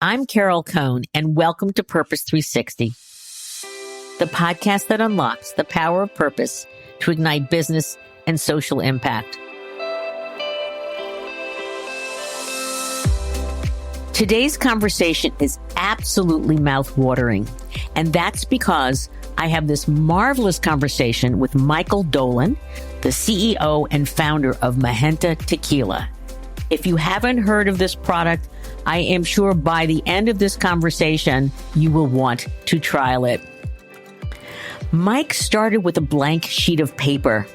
I'm Carol Cohn, and welcome to Purpose 360, the podcast that unlocks the power of purpose to ignite business and social impact. Today's conversation is absolutely mouth-watering, and that's because I have this marvelous conversation with Michael Dolan, the CEO and founder of Mijenta Tequila. If you haven't heard of this product, I am sure by the end of this conversation, you will want to trial it. Mike started with a blank sheet of paper,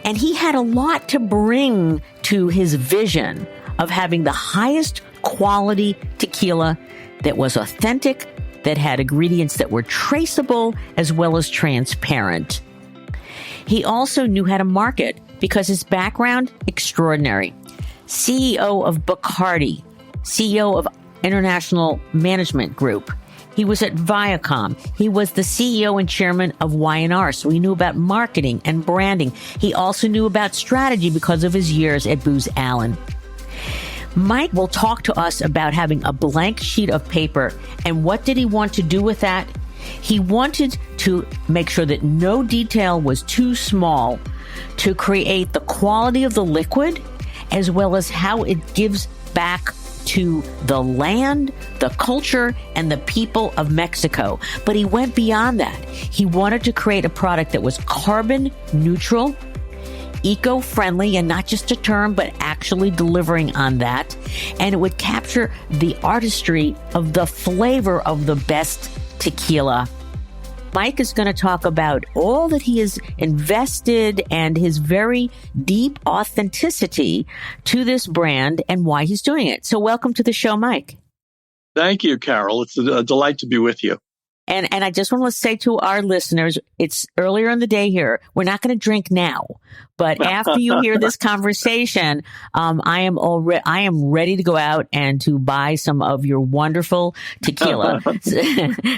and he had a lot to bring to his vision of having the highest quality tequila that was authentic, that had ingredients that were traceable as well as transparent. He also knew how to market because his background, extraordinary. CEO of Bacardi, CEO of International Management Group. He was at Viacom. He was the CEO and chairman of Y&R, so he knew about marketing and branding. He also knew about strategy because of his years at Booz Allen. Mike will talk to us about having a blank sheet of paper, and what did he want to do with that? He wanted to make sure that no detail was too small to create the quality of the liquid, as well as how it gives back to the land, the culture, and the people of Mexico. But he went beyond that. He wanted to create a product that was carbon neutral, eco-friendly, and not just a term, but actually delivering on that. And it would capture the artistry of the flavor of the best tequila. Mike is going to talk about all that he has invested and his very deep authenticity to this brand and why he's doing it. So welcome to the show, Mike. Thank you, Carol. It's a delight to be with you. And I just want to say to our listeners, it's earlier in the day here. We're not going to drink now, but after you hear this conversation, I am ready to go out and to buy some of your wonderful tequila.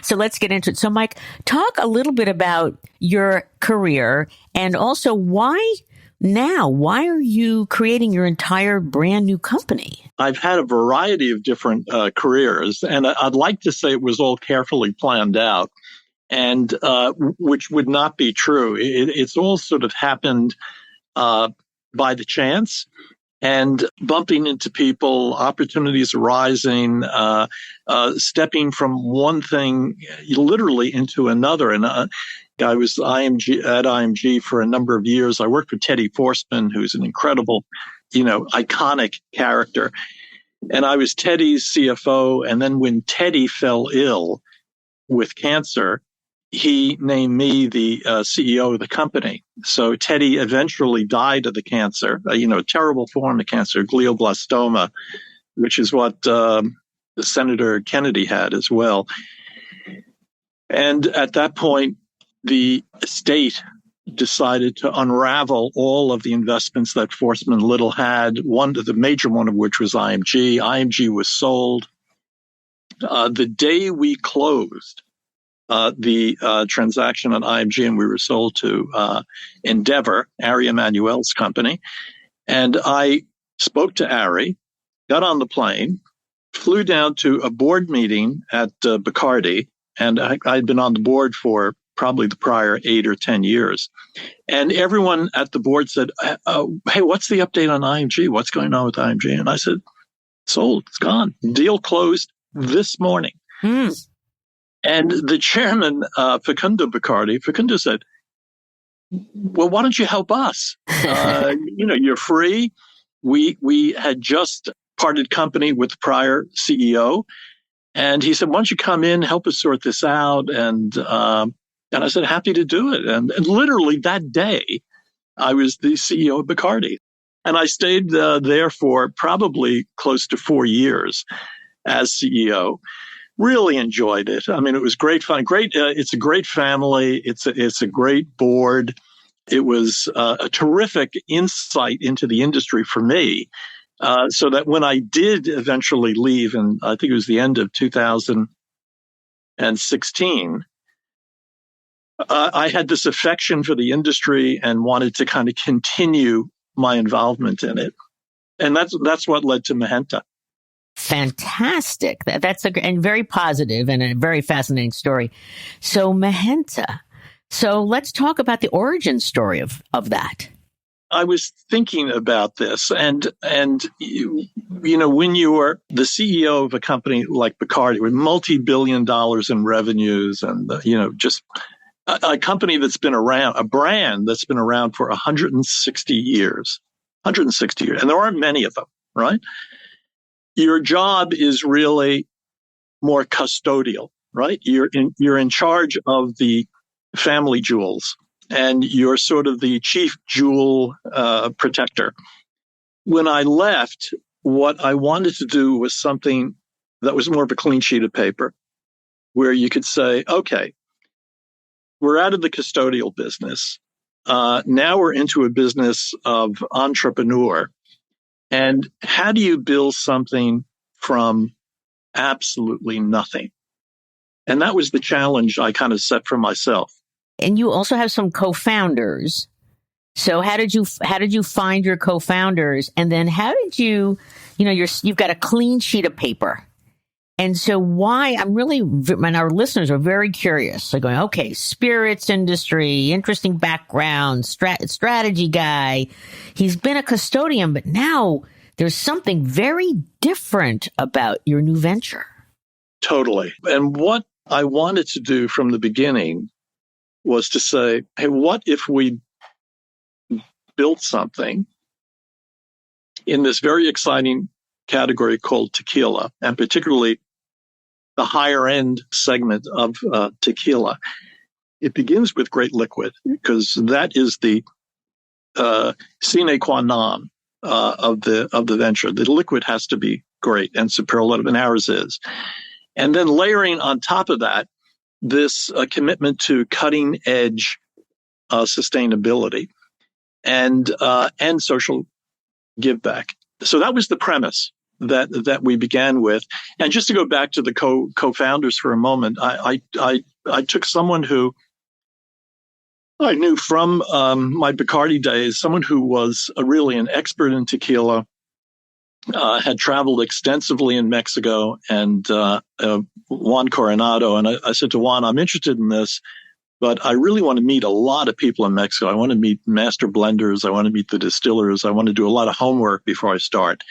So let's get into it. So, Mike, talk a little bit about your career and also why now? Why are you creating your entire brand new company? I've had a variety of different careers, and I'd like to say it was all carefully planned out, and which would not be true. It's all sort of happened by the chance and bumping into people, opportunities arising, stepping from one thing literally into another. And I was at IMG for a number of years. I worked with Teddy Forsman, who's an incredible, iconic character. And I was Teddy's CFO. And then when Teddy fell ill with cancer, he named me the CEO of the company. So Teddy eventually died of the cancer, a terrible form of cancer, glioblastoma, which is what Senator Kennedy had as well. And at that point, the estate decided to unravel all of the investments that Forsman Little had, the major one of which was IMG. IMG was sold. The day we closed the transaction on IMG and we were sold to Endeavor, Ari Emanuel's company, and I spoke to Ari, got on the plane, flew down to a board meeting at Bacardi, and I'd been on the board for probably the prior 8 or 10 years. And everyone at the board said, hey, what's the update on IMG? What's going on with IMG? And I said, sold, it's gone. Deal closed this morning. And the chairman, Facundo said, well, why don't you help us? You're free. We had just parted company with the prior CEO. And he said, why don't you come in, help us sort this out? And I said, happy to do it. And literally that day, I was the CEO of Bacardi. And I stayed there for probably close to 4 years as CEO. Really enjoyed it. I mean, it was great fun. It's a great family. It's a great board. It was a terrific insight into the industry for me. So that when I did eventually leave, and I think it was the end of 2016, I had this affection for the industry and wanted to kind of continue my involvement in it. And that's what led to Mijenta. Fantastic. That's and very positive and a very fascinating story. So Mijenta. So let's talk about the origin story of that. I was thinking about this, and when you are the CEO of a company like Bacardi with multi-billion dollars in revenues, and just a company that's been around, a brand that's been around for 160 years, and there aren't many of them, right? Your job is really more custodial, right? You're in charge of the family jewels, and you're sort of the chief jewel protector. When I left, what I wanted to do was something that was more of a clean sheet of paper, where you could say, okay, we're out of the custodial business. Now we're into a business of entrepreneur. And how do you build something from absolutely nothing? And that was the challenge I kind of set for myself. And you also have some co-founders. So how did you find your co-founders? And then how did you've got a clean sheet of paper. And so why and our listeners are very curious. They're going, okay, spirits industry, interesting background, strategy guy. He's been a custodian, but now there's something very different about your new venture. Totally. And what I wanted to do from the beginning was to say, hey, what if we built something in this very exciting category called tequila, and particularly the higher end segment of tequila? It begins with great liquid, because that is the sine qua non of the venture. The liquid has to be great and superlative, and ours is. And then layering on top of that, this commitment to cutting edge sustainability and social give back. So that was the premise that we began with. And just to go back to the co-founders for a moment, I took someone who I knew from my Bacardi days, someone who was really an expert in tequila, had traveled extensively in Mexico, and Juan Coronado. And I said to Juan, I'm interested in this, but I really want to meet a lot of people in Mexico. I want to meet master blenders. I want to meet the distillers. I want to do a lot of homework before I start.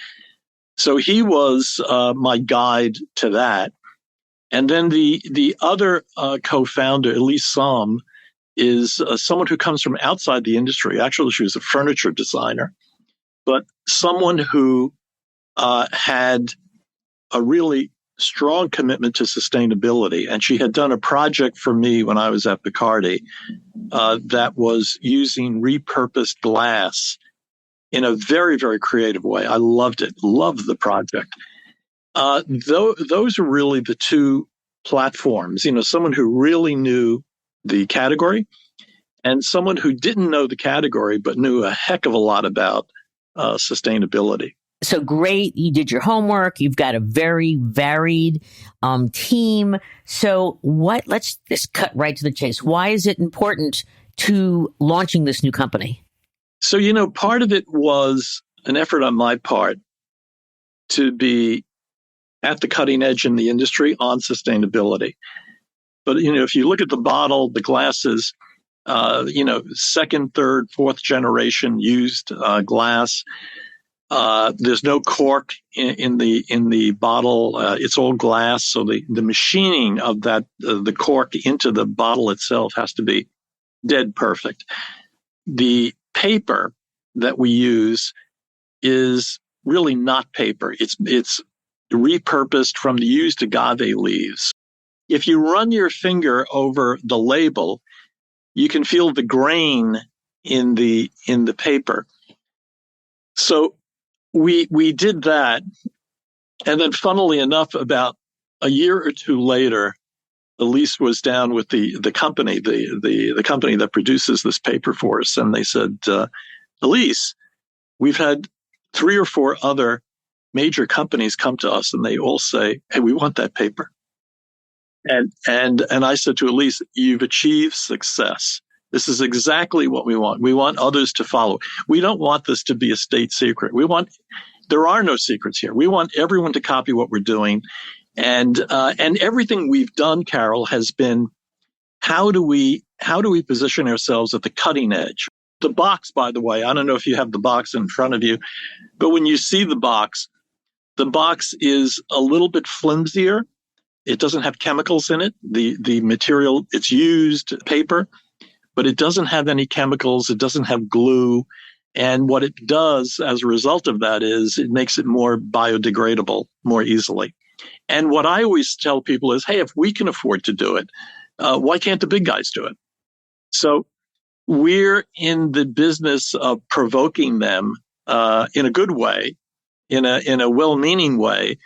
So he was my guide to that. And then the other co-founder, Elise Som, is someone who comes from outside the industry. Actually, she was a furniture designer, but someone who had a really strong commitment to sustainability. And she had done a project for me when I was at Bacardi that was using repurposed glass in a very, very creative way. I loved it. Loved the project. Those are really the two platforms. Someone who really knew the category, and someone who didn't know the category but knew a heck of a lot about sustainability. So great. You did your homework. You've got a very varied team. So let's just cut right to the chase. Why is it important to launching this new company? So, part of it was an effort on my part to be at the cutting edge in the industry on sustainability. But, if you look at the bottle, the glasses, second, third, fourth generation used glass. There's no cork in the bottle. It's all glass. So the machining of that, the cork into the bottle itself has to be dead perfect. The paper that we use is really not paper. It's repurposed from the used agave leaves. If you run your finger over the label, you can feel the grain in the paper. So we did that. And then funnily enough, about a year or two later, Elise was down with the company, the company that produces this paper for us. And they said, Elise, we've had 3 or 4 other major companies come to us, and they all say, hey, we want that paper. And I said to Elise, you've achieved success. This is exactly what we want. We want others to follow. We don't want this to be a state secret. We want there are no secrets here. We want everyone to copy what we're doing. And everything we've done, Carol, has been how do we position ourselves at the cutting edge? The box, by the way, I don't know if you have the box in front of you, but when you see the box is a little bit flimsier. It doesn't have chemicals in it. The material, it's used paper, but it doesn't have any chemicals. It doesn't have glue. And what it does as a result of that is it makes it more biodegradable more easily. And what I always tell people is, hey, if we can afford to do it, why can't the big guys do it? So we're in the business of provoking them in a good way, in a well-meaning way,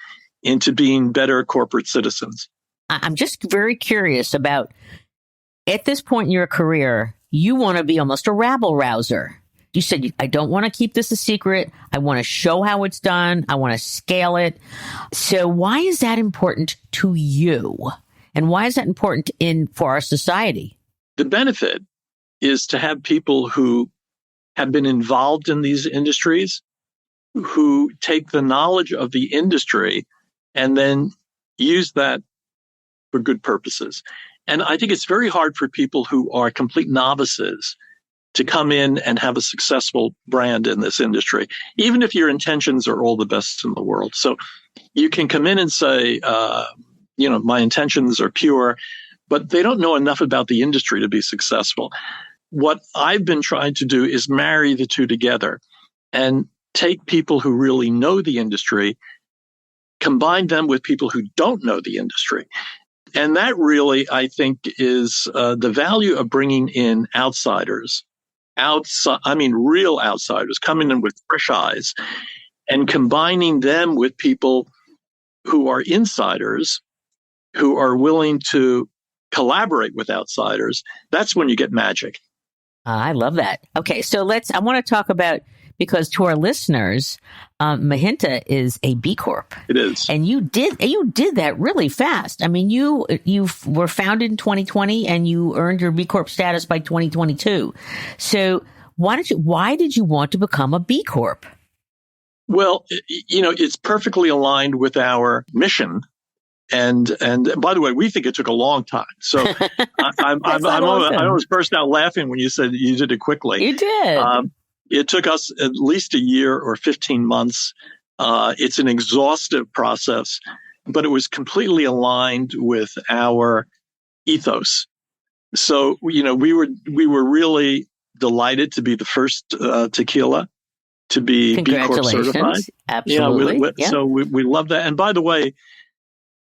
into being better corporate citizens. I'm just very curious about, at this point in your career, you want to be almost a rabble rouser. You said, I don't want to keep this a secret. I want to show how it's done. I want to scale it. So why is that important to you? And why is that important for our society? The benefit is to have people who have been involved in these industries, who take the knowledge of the industry and then use that for good purposes. And I think it's very hard for people who are complete novices to come in and have a successful brand in this industry, even if your intentions are all the best in the world. So you can come in and say, my intentions are pure, but they don't know enough about the industry to be successful. What I've been trying to do is marry the two together and take people who really know the industry, combine them with people who don't know the industry. And that really, I think, is the value of bringing in outsiders. Real outsiders coming in with fresh eyes and combining them with people who are insiders, who are willing to collaborate with outsiders. That's when you get magic. I love that. Okay, so I want to talk about, because to our listeners, Mijenta is a B Corp. It is. And you did that really fast. I mean, you were founded in 2020 and you earned your B Corp status by 2022. So why did you want to become a B Corp? Well, it's perfectly aligned with our mission. And by the way, we think it took a long time. So I almost burst out laughing when you said you did it quickly. You did. It took us at least a year or 15 months. It's an exhaustive process, but it was completely aligned with our ethos. So, we were really delighted to be the first tequila to be B Corp certified. Absolutely. So we love that. And by the way,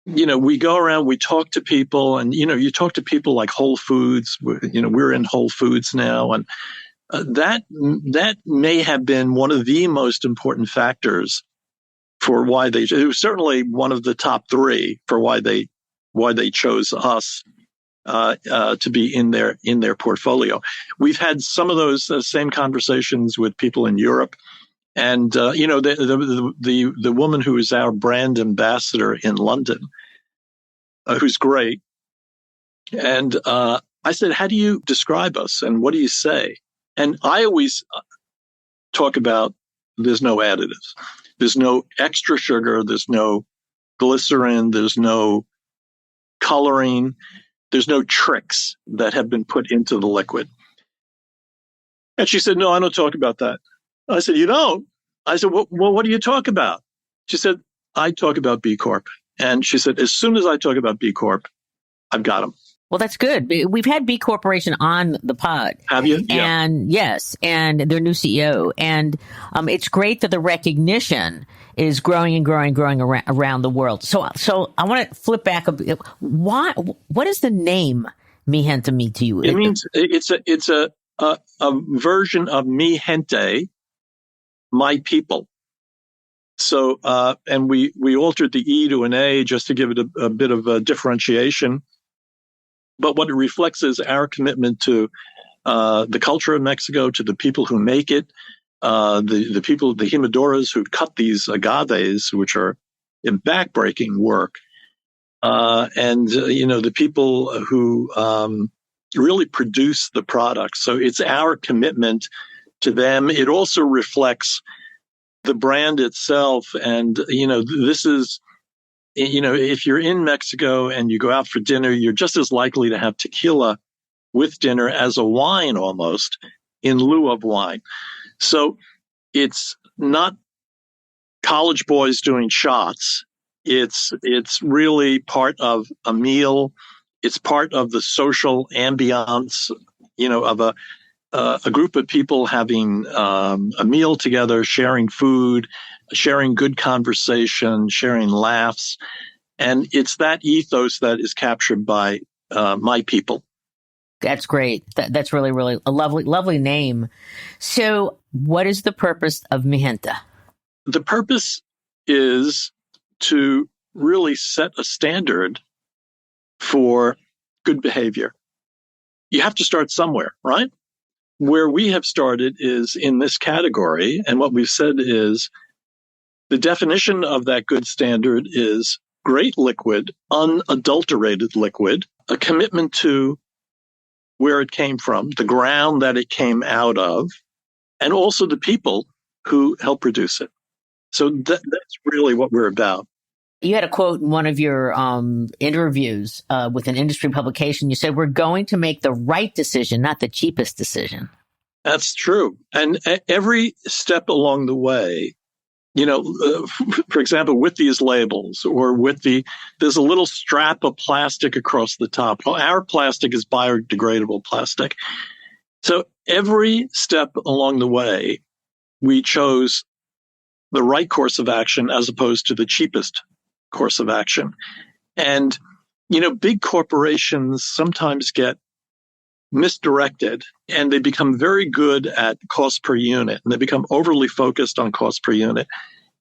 we go around, we talk to people, and, you talk to people like Whole Foods. We're in Whole Foods now, and that may have been one of the most important factors for why it was certainly one of the top three for why they chose us to be in their portfolio. We've had some of those same conversations with people in Europe, and the woman who is our brand ambassador in London, who's great, and I said, "How do you describe us, and what do you say?" And I always talk about there's no additives. There's no extra sugar. There's no glycerin. There's no coloring. There's no tricks that have been put into the liquid. And she said, "No, I don't talk about that." I said, "You don't?" I said, well, what do you talk about? She said, "I talk about B Corp." And she said, "As soon as I talk about B Corp, I've got them." Well, that's good. We've had B Corporation on the pod. Have you? Yeah. And yes, and their new CEO. And it's great that the recognition is growing and growing around the world. So I want to flip back a bit. What does the name Mijenta mean to you? It means it's a version of mi gente, my people. So and we altered the E to an A just to give it a bit of a differentiation. But what it reflects is our commitment to the culture of Mexico, to the people who make it, the people, the jimadoras who cut these agaves, which are in backbreaking work, and the people who really produce the product. So it's our commitment to them. It also reflects the brand itself. And, this is, if you're in Mexico and you go out for dinner, you're just as likely to have tequila with dinner as a wine almost in lieu of wine. So it's not college boys doing shots. It's really part of a meal. It's part of the social ambiance, of a group of people having a meal together, sharing food, sharing good conversation, sharing laughs. And it's that ethos that is captured by my people. That's great. That's really, really a lovely, lovely name. So what is the purpose of Mijenta? The purpose is to really set a standard for good behavior. You have to start somewhere, right? Where we have started is in this category. And what we've said is the definition of that good standard is great liquid, unadulterated liquid, a commitment to where it came from, the ground that it came out of, and also the people who help produce it. So that's really what we're about. You had a quote in one of your interviews with an industry publication. You said, we're going to make the right decision, not the cheapest decision. That's true. And every step along the way, for example, with these labels or there's a little strap of plastic across the top. Well, our plastic is biodegradable plastic. So every step along the way, we chose the right course of action as opposed to the cheapest course of action. And, big corporations sometimes get misdirected and they become very good at cost per unit, and they become overly focused on cost per unit.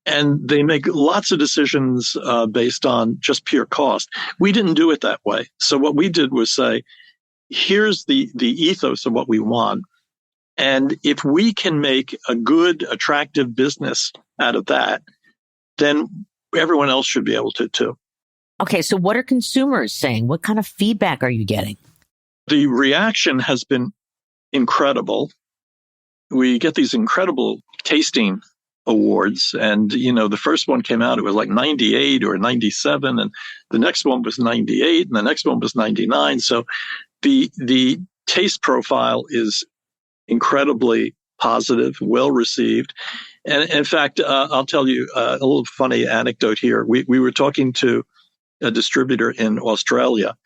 And they make lots of decisions based on just pure cost. We didn't do it that way. So what we did was say, here's the ethos of what we want. And if we can make a good, attractive business out of that, then everyone else should be able to too. Okay, so what are consumers saying? What kind of feedback are you getting? The reaction has been incredible. We get these incredible tasting awards. And, the first one came out, it was like 98 or 97. And the next one was 98. And the next one was 99. So the taste profile is incredibly positive, well received. And in fact, I'll tell you a little funny anecdote here. We were talking to a distributor in Australia,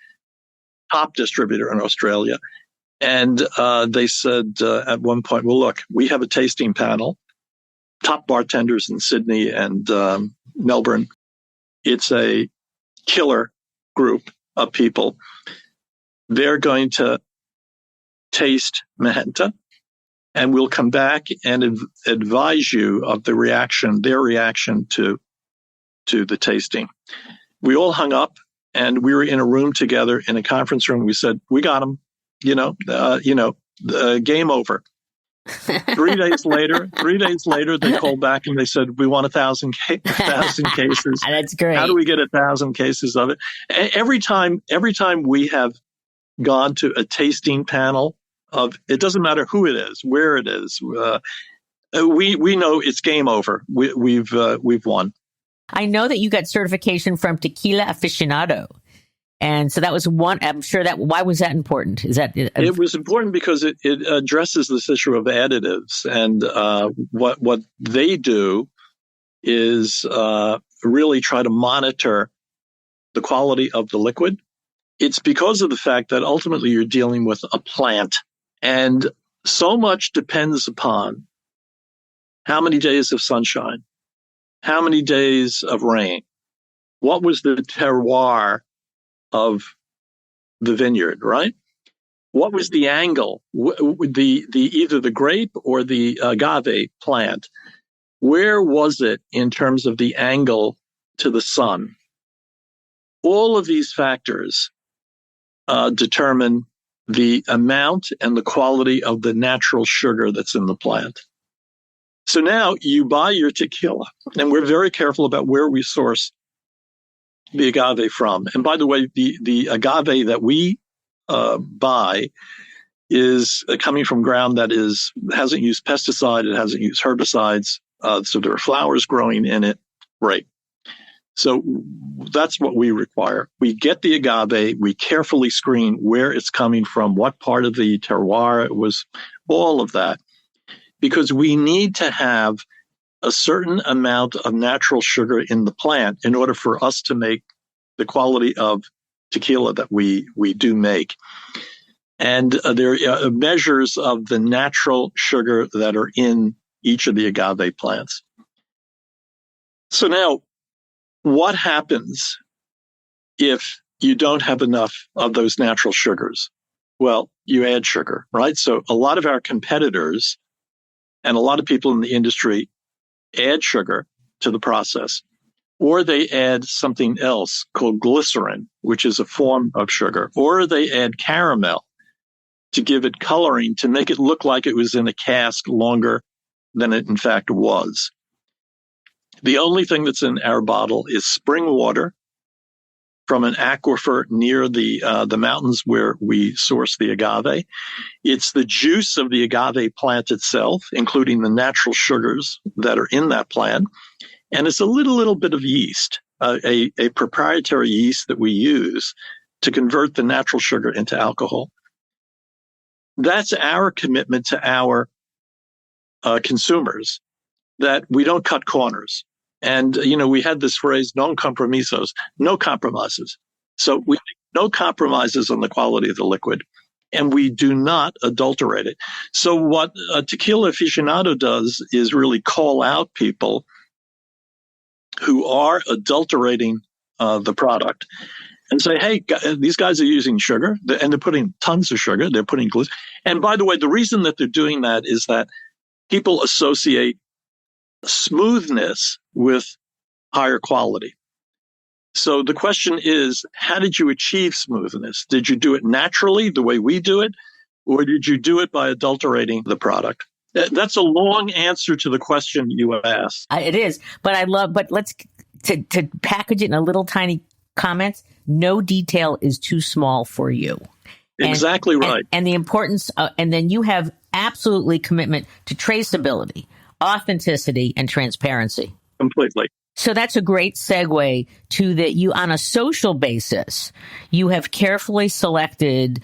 top distributor in Australia. And they said at one point, well, look, we have a tasting panel, top bartenders in Sydney and Melbourne. It's a killer group of people. They're going to taste Mijenta, and we'll come back and advise you of their reaction to the tasting. We all hung up, and we were in a room together in a conference room. We said, we got them, game over. 3 days later, they called back and they said, we want 1,000 cases. That's great. How do we get 1,000 cases of it? Every time we have gone to a tasting panel of, it doesn't matter who it is, where it is, we know it's game over. We've won. I know that you got certification from Tequila Aficionado. And so that was one, I'm sure why was that important? It was important because it addresses this issue of additives. And what they do is really try to monitor the quality of the liquid. It's because of the fact that ultimately you're dealing with a plant. And so much depends upon how many days of sunshine, how many days of rain, what was the terroir of the vineyard, right? What was the angle, either the grape or the agave plant? Where was it in terms of the angle to the sun? All of these factors determine the amount and the quality of the natural sugar that's in the plant. So now you buy your tequila, and we're very careful about where we source the agave from. And by the way, the agave that we buy is coming from ground that hasn't used pesticide, it hasn't used herbicides. so there are flowers growing in it. Right. So that's what we require. We get the agave. We carefully screen where it's coming from, what part of the terroir it was, all of that, because we need to have a certain amount of natural sugar in the plant in order for us to make the quality of tequila that we do make. And there are measures of the natural sugar that are in each of the agave plants. So now, what happens if you don't have enough of those natural sugars? Well, you add sugar, right? So a lot of our competitors and a lot of people in the industry add sugar to the process, or they add something else called glycerin, which is a form of sugar, or they add caramel to give it coloring to make it look like it was in a cask longer than it in fact was. The only thing that's in our bottle is spring water from an aquifer near the mountains where we source the agave. It's the juice of the agave plant itself, including the natural sugars that are in that plant. And it's a little bit of yeast, a proprietary yeast that we use to convert the natural sugar into alcohol. That's our commitment to our consumers, that we don't cut corners. And, we had this phrase, non compromisos, no compromises. So we make no compromises on the quality of the liquid, and we do not adulterate it. So what a tequila aficionado does is really call out people who are adulterating the product and say, hey, these guys are using sugar, and they're putting tons of sugar. They're putting glucose. And by the way, the reason that they're doing that is that people associate smoothness with higher quality. So the question is, how did you achieve smoothness? Did you do it naturally, the way we do it, or did you do it by adulterating the product? That's a long answer to the question you asked. It is, but let's to package it in a little tiny comments. No detail is too small for you. Exactly right. And the importance, and then you have absolutely commitment to traceability, authenticity, and transparency. Completely. So that's a great segue to that you, on a social basis, you have carefully selected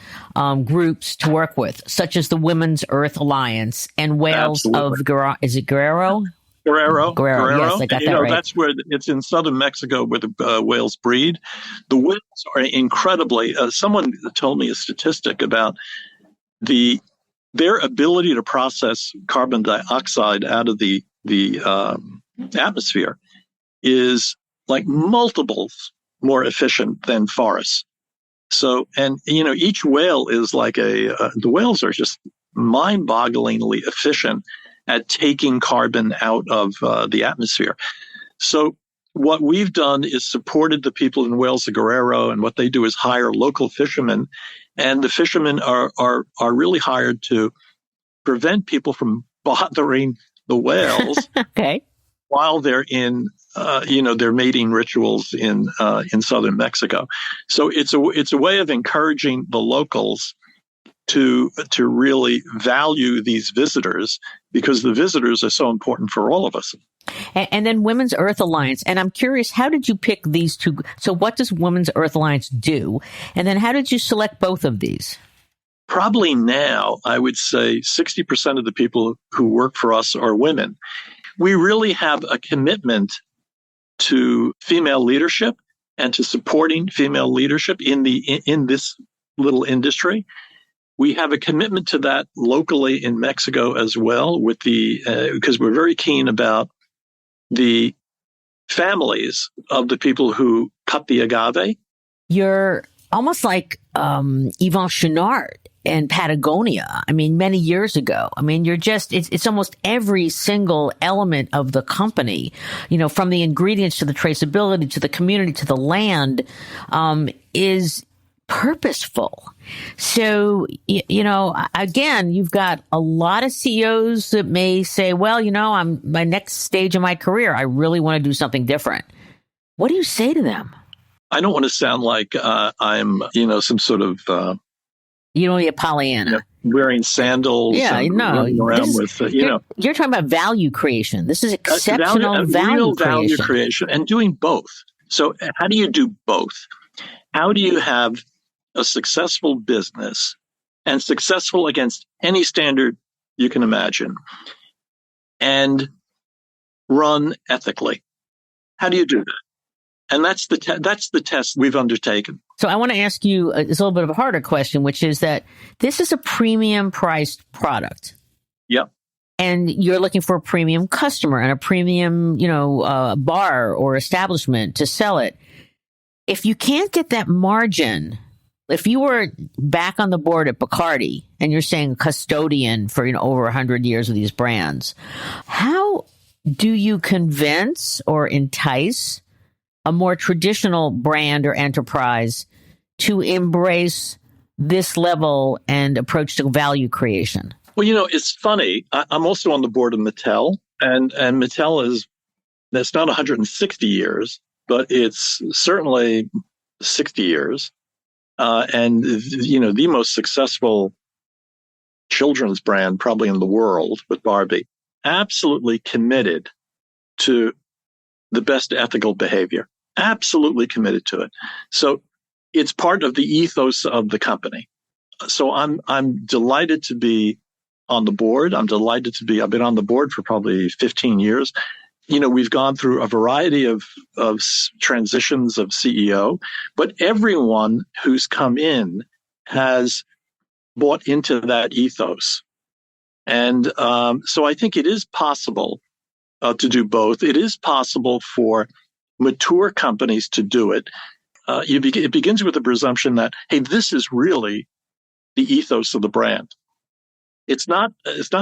groups to work with, such as the Women's Earth Alliance and Whales of Guerrero. Is it Guerrero? Guerrero. Yes, I got that right. That's where it's in southern Mexico where the whales breed. The whales are incredibly. Someone told me a statistic about their ability to process carbon dioxide out of the atmosphere is like multiples more efficient than forests. So, and each whale is like the whales are just mind-bogglingly efficient at taking carbon out of the atmosphere. So what we've done is supported the people in Whales of Guerrero, and what they do is hire local fishermen, and the fishermen are really hired to prevent people from bothering the whales okay. while they're in their mating rituals in southern Mexico. So it's a way of encouraging the locals to really value these visitors, because the visitors are so important for all of us. And then Women's Earth Alliance. And I'm curious, how did you pick these two? So what does Women's Earth Alliance do? And then how did you select both of these? Probably now, I would say 60% of the people who work for us are women. We really have a commitment to female leadership and to supporting female leadership in this little industry. We have a commitment to that locally in Mexico as well, with because we're very keen about the families of the people who cut the agave. You're almost like Yvon Chouinard in Patagonia. I mean, many years ago. I mean, it's almost every single element of the company, from the ingredients to the traceability to the community to the land, is purposeful. So, again, you've got a lot of CEOs that may say, well, I'm my next stage of my career, I really want to do something different. What do you say to them? I don't want to sound like I'm, some sort of... you don't be a Pollyanna. wearing sandals and running around with, You're talking about value creation. This is exceptional real value value creation. creation and doing both. So how do you do both? How do you have a successful business and successful against any standard you can imagine and run ethically? How do you do that? And that's the test we've undertaken. So I want to ask you a little bit of a harder question, which is that this is a premium priced product. Yep. And you're looking for a premium customer and a premium, bar or establishment to sell it. If you can't get that margin, if you were back on the board at Bacardi and you're saying custodian for over 100 years of these brands, how do you convince or entice a more traditional brand or enterprise to embrace this level and approach to value creation? Well, it's funny. I'm also on the board of Mattel, and Mattel that's not 160 years, but it's certainly 60 years. And, the most successful children's brand probably in the world with Barbie, absolutely committed to the best ethical behavior, absolutely committed to it. So it's part of the ethos of the company. So I'm delighted to be on the board. I've been on the board for probably 15 years. We've gone through a variety of transitions of CEO, but everyone who's come in has bought into that ethos. And so I think it is possible to do both. It is possible for mature companies to do it. It begins with the presumption that, hey, this is really the ethos of the brand. It's not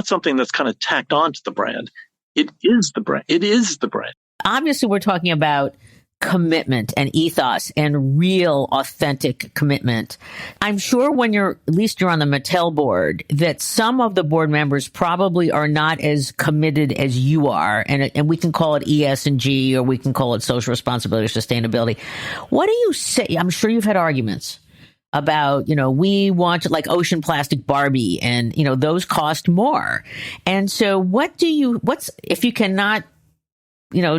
something that's kind of tacked on to the brand. It is the brand. It is the brand. Obviously, we're talking about commitment and ethos and real authentic commitment. I'm sure when you're on the Mattel board, that some of the board members probably are not as committed as you are. And we can call it ES&G, or we can call it social responsibility or sustainability. What do you say? I'm sure you've had arguments about, we want like ocean plastic Barbie and, those cost more. And so if you cannot,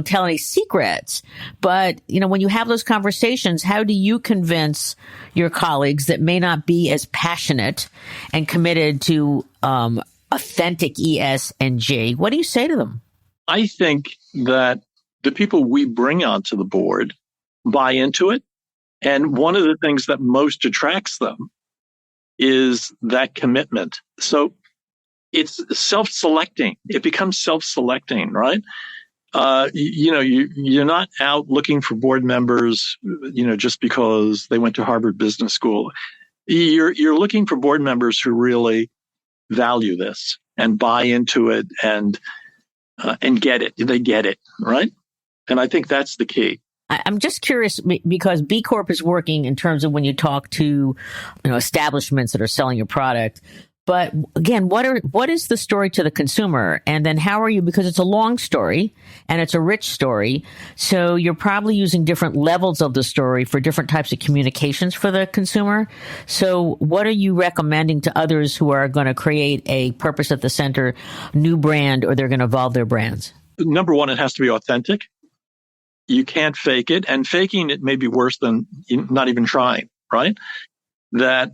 tell any secrets, but, when you have those conversations, how do you convince your colleagues that may not be as passionate and committed to authentic ES&G? What do you say to them? I think that the people we bring onto the board buy into it. And one of the things that most attracts them is that commitment. So it's self-selecting. It becomes self-selecting, right? You're not out looking for board members, just because they went to Harvard Business School. You're looking for board members who really value this and buy into it and get it. They get it, right? And I think that's the key. I'm just curious because B Corp is working in terms of when you talk to, establishments that are selling your product. But again, what is the story to the consumer? And then how are you, because it's a long story and it's a rich story. So you're probably using different levels of the story for different types of communications for the consumer. So what are you recommending to others who are going to create a purpose at the center, new brand, or they're going to evolve their brands? Number one, it has to be authentic. You can't fake it, and faking it may be worse than not even trying, right? That,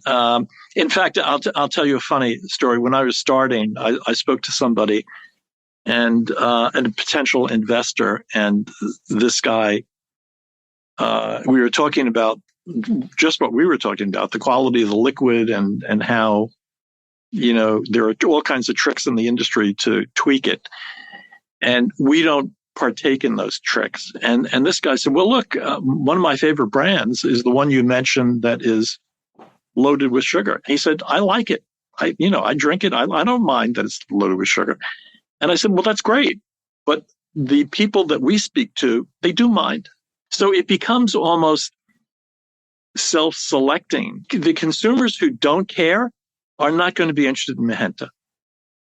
in fact, I'll tell you a funny story. When I was starting, I spoke to somebody and a potential investor, and this guy, we were talking about just what we were talking about, the quality of the liquid and how, there are all kinds of tricks in the industry to tweak it. And we don't partake in those tricks. And this guy said, well, look, one of my favorite brands is the one you mentioned that is loaded with sugar. He said, I like it. I drink it. I don't mind that it's loaded with sugar. And I said, well, that's great. But the people that we speak to, they do mind. So it becomes almost self-selecting. The consumers who don't care are not going to be interested in Mijenta.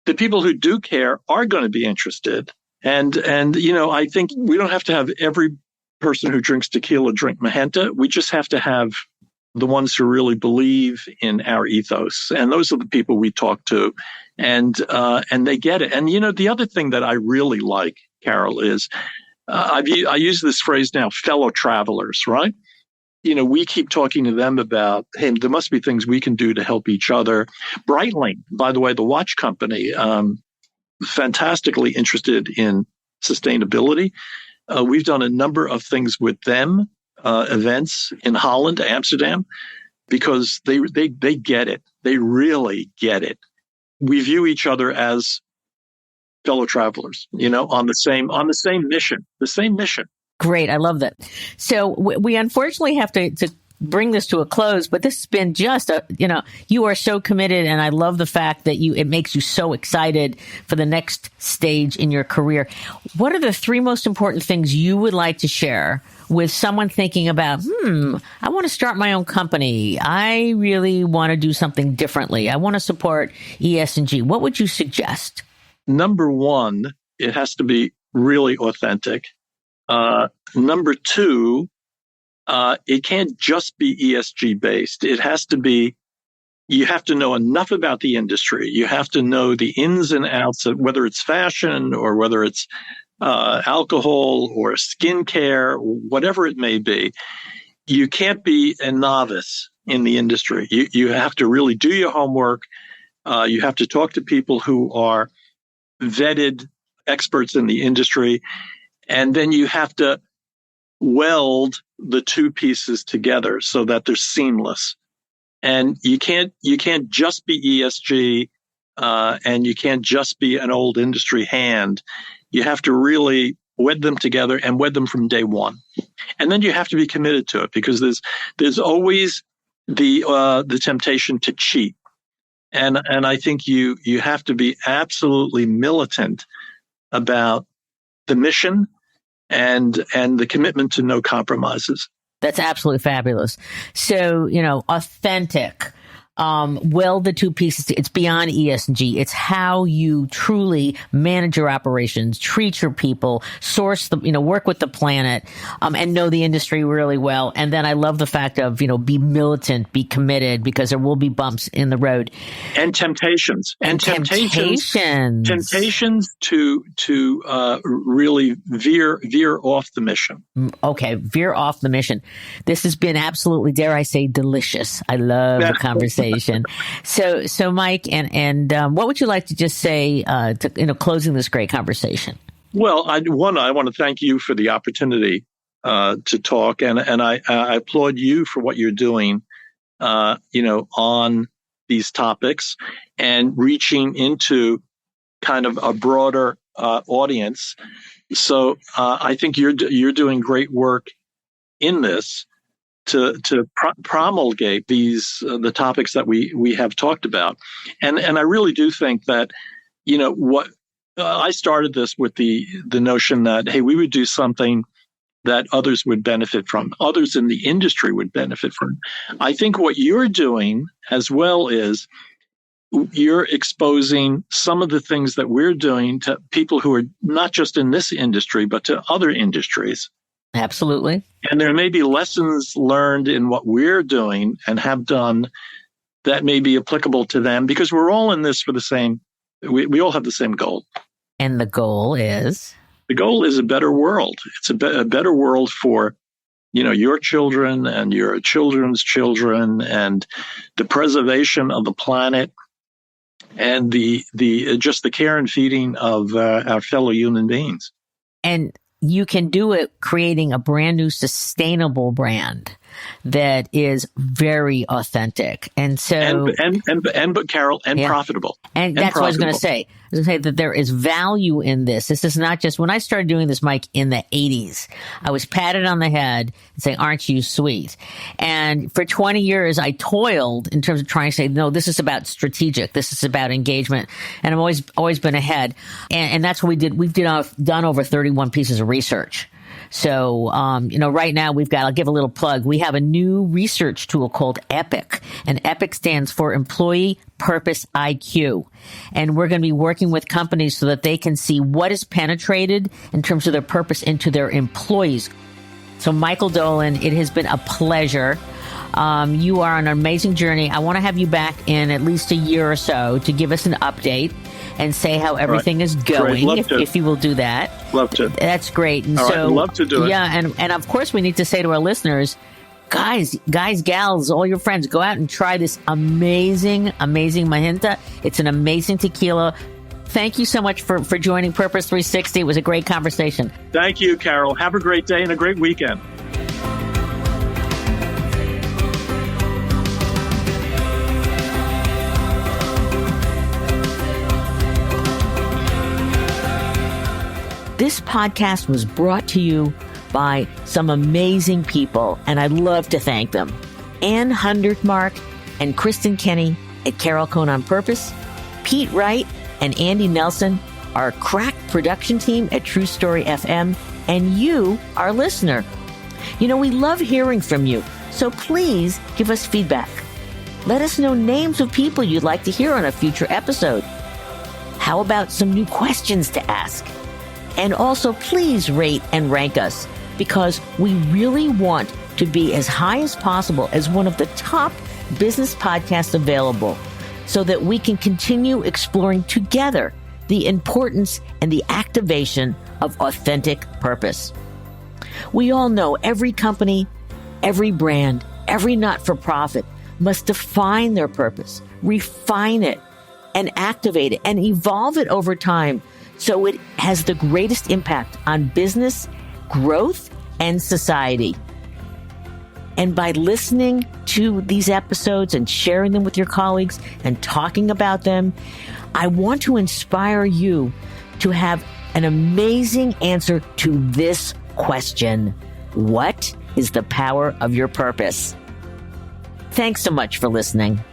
The people who do care are going to be interested. And I think we don't have to have every person who drinks tequila drink Mijenta. We just have to have the ones who really believe in our ethos. And those are the people we talk to. And they get it. And, the other thing that I really like, Carol, is I use this phrase now, fellow travelers, right? We keep talking to them about, hey, there must be things we can do to help each other. Breitling, by the way, the watch company, fantastically interested in sustainability. We've done a number of things with them, events in Holland, Amsterdam, because they get it. They really get it. We view each other as fellow travelers, on the same mission. Great. I love that. So we unfortunately have to bring this to a close, but this has been just you are so committed, and I love the fact that it makes you so excited for the next stage in your career. What are the 3 most important things you would like to share with someone thinking about, I want to start my own company. I really want to do something differently. I want to support ESG. What would you suggest? Number 1, it has to be really authentic. Number 2, it can't just be ESG based. It has to be, you have to know enough about the industry. You have to know the ins and outs of whether it's fashion or whether it's alcohol or skincare, whatever it may be. You can't be a novice in the industry. You have to really do your homework. You have to talk to people who are vetted experts in the industry. And then you have to weld the 2 pieces together so that they're seamless. And you can't just be ESG, and you can't just be an old industry hand. You have to really wed them together and wed them from day one. And then you have to be committed to it, because there's always the temptation to cheat. And I think you have to be absolutely militant about the mission and the commitment to no compromises. That's absolutely fabulous. So, authentic, weld the 2 pieces. It's beyond ESG. It's how you truly manage your operations, treat your people, source work with the planet, and know the industry really well. And then I love the fact of, be militant, be committed, because there will be bumps in the road. And temptations. Temptations to really veer off the mission. Okay, veer off the mission. This has been absolutely, dare I say, delicious. I love the conversation. So Mike, and what would you like to just say to closing this great conversation? Well, I want to thank you for the opportunity to talk, and I applaud you for what you're doing, on these topics and reaching into kind of a broader audience. So I think you're doing great work in this to promulgate the topics that we have talked about, and I really do think that what I started this with the notion that, hey, we would do something that others would benefit from, others in the industry would benefit from. I think what you're doing as well is you're exposing some of the things that we're doing to people who are not just in this industry, but to other industries. Absolutely. And there may be lessons learned in what we're doing and have done that may be applicable to them, because we're all in this for the same, we all have the same goal. And the goal is? The goal is a better world. It's a better world for, your children and your children's children, and the preservation of the planet, and the care and feeding of our fellow human beings. And you can do it creating a brand new sustainable brand that is very authentic. And so, but Carol, profitable. And that's what I was going to say. I was going to say that there is value in this. This is not just, when I started doing this, Mike, in the 80s, I was patted on the head and saying, "Aren't you sweet?" And for 20 years, I toiled in terms of trying to say, no, this is about strategic. This is about engagement. And I've always been ahead. And that's what we did. We've done over 31 pieces of research. So, right now I'll give a little plug. We have a new research tool called EPIC, and EPIC stands for Employee Purpose IQ. And we're going to be working with companies so that they can see what is penetrated in terms of their purpose into their employees. So, Michael Dolan, it has been a pleasure. You are on an amazing journey. I want to have you back in at least a year or so to give us an update and say how everything is going, if you will do that. Love to. That's great. And love to do it. Yeah, and of course we need to say to our listeners, guys, gals, all your friends, go out and try this amazing Mijenta. It's an amazing tequila. Thank you so much for joining Purpose 360. It was a great conversation. Thank you, Carol. Have a great day and a great weekend. This podcast was brought to you by some amazing people, and I'd love to thank them. Ann Hundertmark and Kristen Kenny at Carol Cohn on Purpose, Pete Wright and Andy Nelson, our crack production team at True Story FM, and you, our listener. You know, we love hearing from you, so please give us feedback. Let us know names of people you'd like to hear on a future episode. How about some new questions to ask? And also, please rate and rank us, because we really want to be as high as possible as one of the top business podcasts available, so that we can continue exploring together the importance and the activation of authentic purpose. We all know every company, every brand, every not-for-profit must define their purpose, refine it, and activate it, and evolve it over time so it has the greatest impact on business, growth, and society. And by listening to these episodes and sharing them with your colleagues and talking about them, I want to inspire you to have an amazing answer to this question: what is the power of your purpose? Thanks so much for listening.